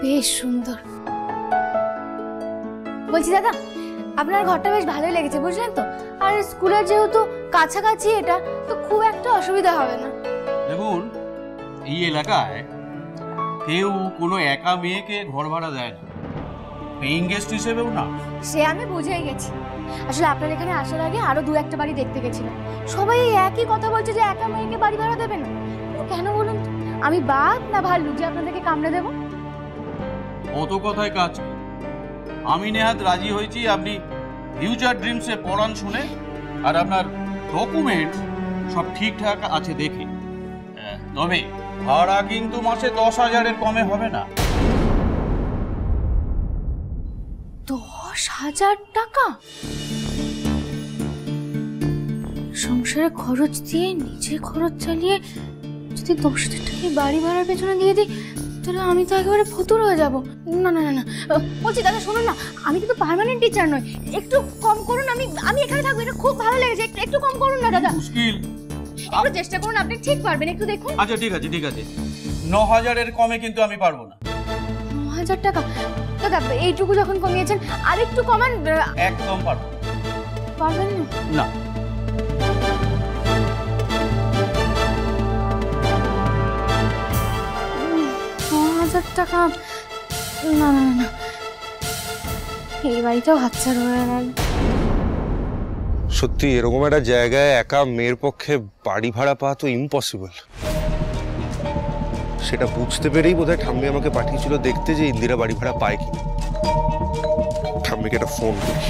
বেশ সুন্দর। বলছি দাদা, আপনার ঘরটা বেশ ভালোই লেগেছে বুঝলেন তো। আর স্কুলের যেহেতু কাছাকাছি এটা, তো খুব একটা অসুবিধা হবে না। দেখুন, এই এলাকায় কেউ কোনো একা মেয়েকে ঘর ভাড়া দেয় না, পেইং গেস্ট হিসেবেও না। সে আমি বুঝেই গেছি। আসলে আপনার এখানে আসার আগে আরো দু একটা বাড়ি দেখতে গেছিলাম, সবাই একই কথা বলছে যে একা মেয়েকে বাড়ি ভাড়া দেবে না। কেন বলুন তো? আমি বাঘ না ভাল্লুক যে আপনাদেরকে কামড়ে দেবো? অত কথায় কাজ। আমি নেহাত রাজি হয়েছি আপনি ফিউচার ড্রিমসে পড়ান শুনে, আর আপনার ডকুমেন্ট সব ঠিকঠাক আছে দেখে। তবে ভাড়া কিন্তু মাসে 10,000-এর কমে হবে না। 10,000 টাকা? সংসারে খরচ দিয়ে নিজে খরচ চালিয়ে যদি 10,000 টাকা বাড়ি ভাড়ার পেছনে দিয়ে দিই, তাহলে আমি তো একেবারে ফতুর হয়ে যাবো। না না না, বলছি দাদা শুনুন না, আমি কিন্তু পার্মানেন্ট টিচার নই, একটু কম করুন। আমি এখানে থাকবো, এটা খুব ভালো লেগেছে, একটু কম করুন না দাদা। মুশকিল, একটু চেষ্টা করুন, আপনি ঠিক পারবেন, একটু দেখুন। আচ্ছা ঠিক আছে, 9,000-এর কমে কিন্তু আমি পারবো না। 9,000 টাকা? দাদা এইটুকু যখন কমিয়েছেন আর একটু কমান। একদম পারবো। পারবেন না? 9,000 টাকা? না না না, এই বাড়িটাও হাতছাড়া হয়ে গেল। সত্যি এরকম একটা জায়গায় একা মেয়ের পক্ষে বাড়ি ভাড়া পাওয়া তো ইম্পসিবল। সেটা বুঝতে পেরেই বোধহয় ঠাম্মি আমাকে পাঠিয়েছিল দেখতে যে ইন্দিরা বাড়ি ভাড়া পায় কিনা। ঠাম্মিকে একটা ফোন করি।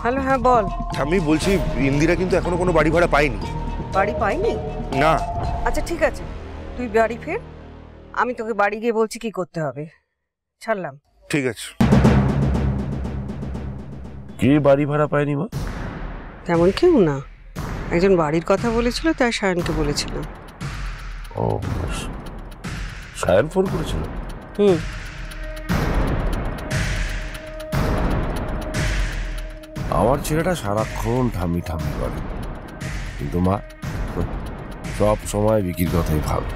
হ্যালো, হ্যাঁ বল। ঠাম্মি বলছি, ইন্দিরা কিন্তু এখনো কোনো বাড়ি ভাড়া পায়নি। বাড়ি পাইনি? না। আচ্ছা ঠিক আছে, তুই বাড়ি ফের, আমি তোকে বাড়ি গিয়ে বলছি কি করতে হবে। ছাড়লাম। ঠিক আছে। কে বাড়ি ভাড়া পায়নি মা? তেমন কেউ না, একজন বাড়ির কথা বলেছিল, তাই সায়নকে বলেছিলাম। ও, সায়ন ফোন করেছিল? আমার ছেলেটা সারাক্ষণ ঠাম্মি ঠাম্মি করে, কিন্তু মা সব সময় বিকির কথাই ভাবে।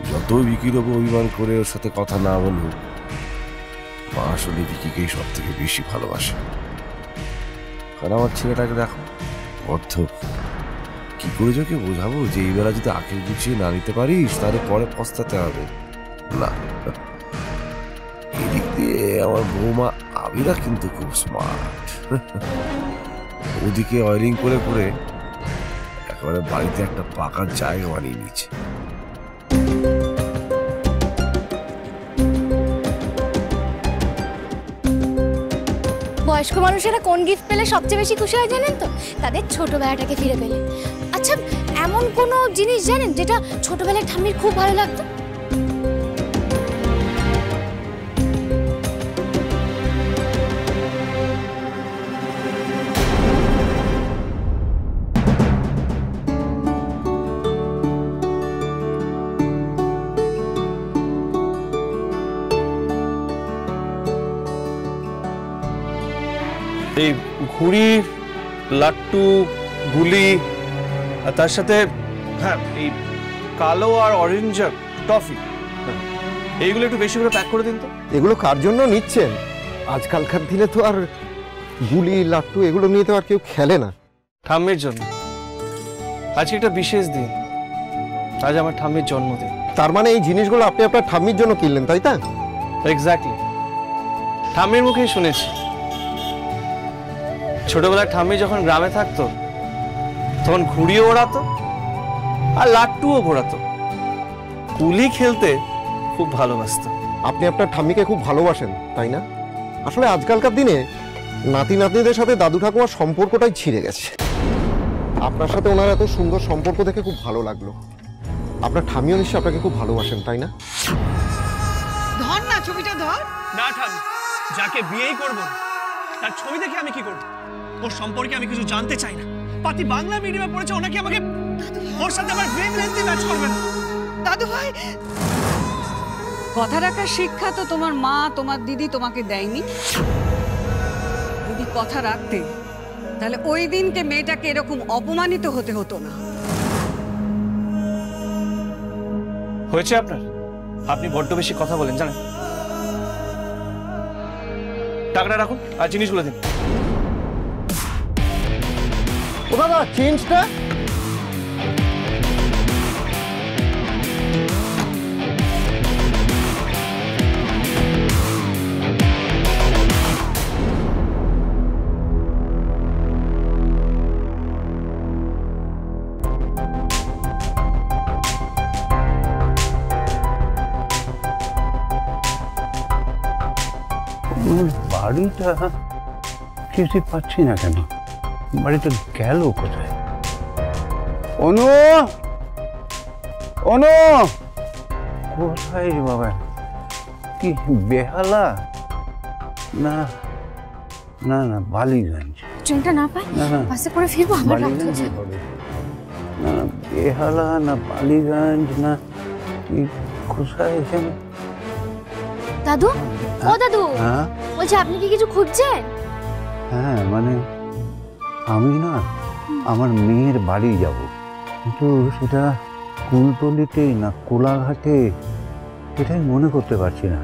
যতই বিকির ওপর অভিমান করে ওর সাথে কথা না বলুক, মা আসলে বিকিকেই সব থেকে বেশি ভালোবাসে। কারণ আমার ছেলেটাকে দেখো, অর্থ কি করে তোকে বোঝাবো যে এই বেলা যদি আঁকে গুছিয়ে না নিতে পারিস তাহলে পরে পস্তাতে হবে না। এদিক দিয়ে আমার বৌমা আবিরা কিন্তু খুব স্মার্ট। ওদিকে অয়েলিং করে করে একেবারে বাড়িতে একটা পাকা জায়গা বানিয়ে নিচ্ছে। বয়স্ক মানুষেরা কোন গিফট পেলে সবচেয়ে বেশি খুশি হয় জানেন তো? তাদের ছোটবেলাটাকে ফিরে পেলে। আচ্ছা, এমন কোনো জিনিস জানেন যেটা ছোটবেলায় ঠাম্মির খুব ভালো লাগতো? এই ঘুড়ি, লাট্টু, গুলি, আর তার সাথে হ্যাঁ এই কালো আর অরেঞ্জ টফি, এইগুলো একটু বেশি করে প্যাক করে দিন তো। এগুলো কার জন্য নিচ্ছেন? আজকালকার দিনে তো আর গুলি, লাট্টু এগুলো নিয়ে তো আর কেউ খেলে না। ঠাম্মির জন্য। আজকে একটা বিশেষ দিন, আজ আমার ঠাম্মির জন্মদিন। তার মানে এই জিনিসগুলো আপনি আপনার ঠাম্মির জন্য কিনলেন, তাই না? এক্স্যাক্টলি। ঠাম্মির মুখেই শুনেছি, ছোটবেলায় ঠাম্মি যখন গ্রামে থাকতো তখন ঘুড়িও ওড়াতো আর লাট্টুও ঘোরাতো, কুলি খেলতে খুব ভালোবাসতো। আপনি আপনার ঠাম্মিকে খুব ভালোবাসেন, তাই না? আসলে আজকালকার দিনে নাতি নাতনিদের সাথে দাদু ঠাকুমার সম্পর্কটাই ছিঁড়ে গেছে। আপনার সাথে ওনার এত সুন্দর সম্পর্ক দেখে খুব ভালো লাগলো। আপনার ঠাম্মিও নিশ্চয়ই আপনাকে খুব ভালোবাসেন, তাই না? ধর না ছবিটা, ধর না ঠাম্মি, যাকে বিয়েই করবো তার ছবি দেখে আমি কি করবো? ওর সম্পর্কে আমি কিছু জানতে চাই না। পাতি বাংলা মিডিয়ামে পড়েছে, ওনাকে আমাকে ওর সাথে আমার ব্রেন লেন্থি ম্যাচ করবে না। দাদু ভাই, কথা রাখার শিক্ষা তো তোমার মা, তোমার দিদি তোমাকে দেয়নি। যদি কথা রাখতে তাহলে ওই দিনকে মেয়েটাকে এরকম অপমানিত হতে হতো না। হয়েছে আপনার? আপনি বড্ড বেশি কথা বলেন জানেন। টাকাটা রাখুন আর জিনিসগুলো দিন। ও দাদা, চেঞ্জটা? বাড়িটা কিছু পাচ্ছি না কেন? বাড়িটা গেল কোথায়? অনু, অনু কোথায় রে বাবা? কি বেহালা? না না না, বালিগঞ্জ। ট্রেনটা না পাই, না, না। বাসে করে ফিরবো, আমার রাত বালিগঞ্জ হচ্ছে। হবে না, না বেহালা না বালিগঞ্জ না, কি কোথায় এখানে? দাদু, ও দাদু, হ্যাঁ বলছি আপনি কি কিছু খুঁজছেন? হ্যাঁ, মানে আমি না আমার মেয়ের বাড়ি যাব, কিন্তু সেটা কুলতলিতে না কোলাঘাটে, এটাই মনে করতে পারছি না।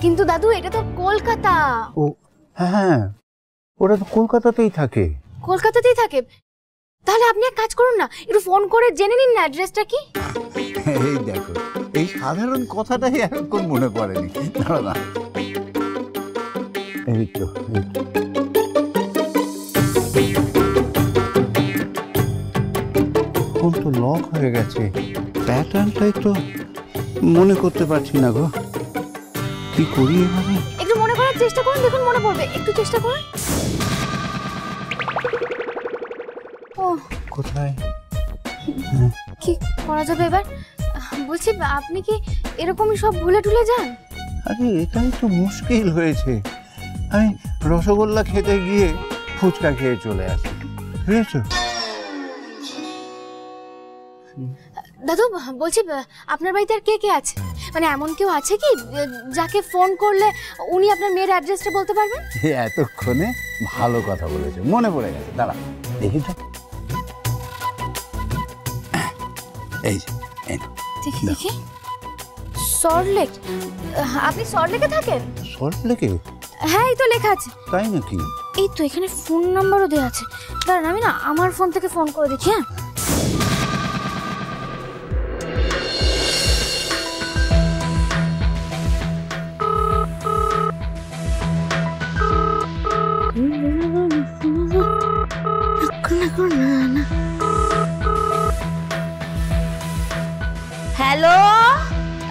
কিন্তু দাদু, এটা তো কলকাতা। ও হ্যাঁ, ওরা তো কলকাতাতেই থাকে। কলকাতাতেই থাকে? তাহলে আপনি এক কাজ করুন না, একটু ফোন করে জেনে নিন না অ্যাড্রেসটা কি। এই দেখো, এই সাধারণ কথাটাই এখন মনে পড়েনি। দাঁড়া না, এই তো ফোন তো লক হয়ে গেছে, প্যাটার্নটাই তো মনে করতে পারছি না গো, কি করি এভাবে? একটু মনে করার চেষ্টা করুন, দেখুন মনে পড়বে, একটু চেষ্টা করুন। ও, কোথায়? কি করা যাবে এবার? বলছি আপনি কি এরকমই সব ভুলে টুলে যান? আরে এটাই তো মুশকিল হয়েছে, আমি রসগোল্লা খেতে গিয়ে ফুচকা খেয়ে চলে আসি, বুঝেছো? দাদু, বলছি আপনার বাড়িতে আর কে কে আছে? মানে এমন কেউ আছে কি যাকে ফোন করলে উনি আপনার মেয়ের অ্যাড্রেসটা বলতে পারবেন? এতক্ষণে ভালো কথা বলেছে, মনে পড়ে গেছে। দাঁড়া দেখি তো, এই যে দেখি দেখি, সল্টলেক। আপনি সল্টলেকে থাকেন? সল্টলেকে? হ্যাঁ, এই তো লেখা আছে। তাই নাকি? এই তো এখানে ফোন নাম্বারও দেওয়া আছে। দাঁড়ান, আমি না আমার ফোন থেকে ফোন করে দেখি। হ্যাঁ, হ্যালো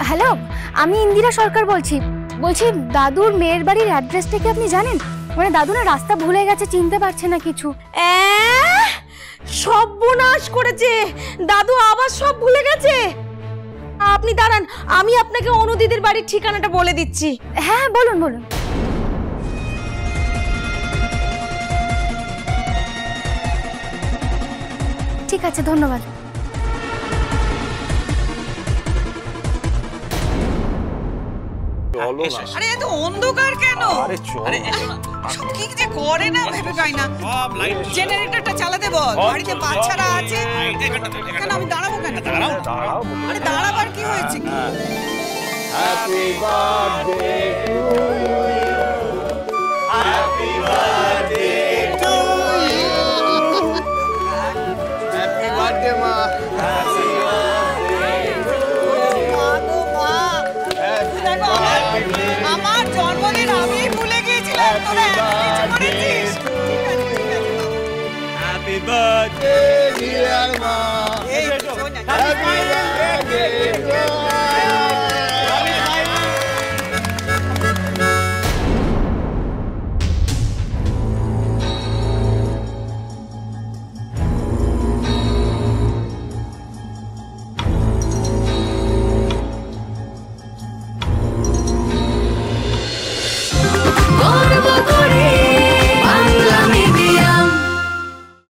হ্যালো, আমি ইন্দিরা সরকার বলছি। দাদুর মেয়ের বাড়ির অ্যাড্রেসটা কি আপনি জানেন? মানে দাদু না রাস্তা ভুলে গেছে, চিনতে পারছে না কিছু। সর্বনাশ করেছে দাদু, আবার সব ভুলে গেছে। আপনি দাঁড়ান, আমি আপনাকে অনুদিদির বাড়ির ঠিকানাটা বলে দিচ্ছি। হ্যাঁ, বলুন বলুন। ঠিক আছে, ধন্যবাদ। আরে এত অন্ধকার কেন? আরে সব কি যে করে না ভেবে পাই না। জেনারেটরটা চালাতে বল, বাড়িতে বাচ্চারা আছে। কেন আমি দাঁড়াবো কেন? আরে দাঁড়াবার কি হয়েছে? Happy birthday to you, happy birthday to you, happy birthday মা, হ্যাপি বার্থডে। আমার জন্মদিন আমি ভুলে গিয়েছিলাম, তোরা এত কিছু করেছিস। হ্যাপি বার্থডে ডিয়ার মা, এই শোন না,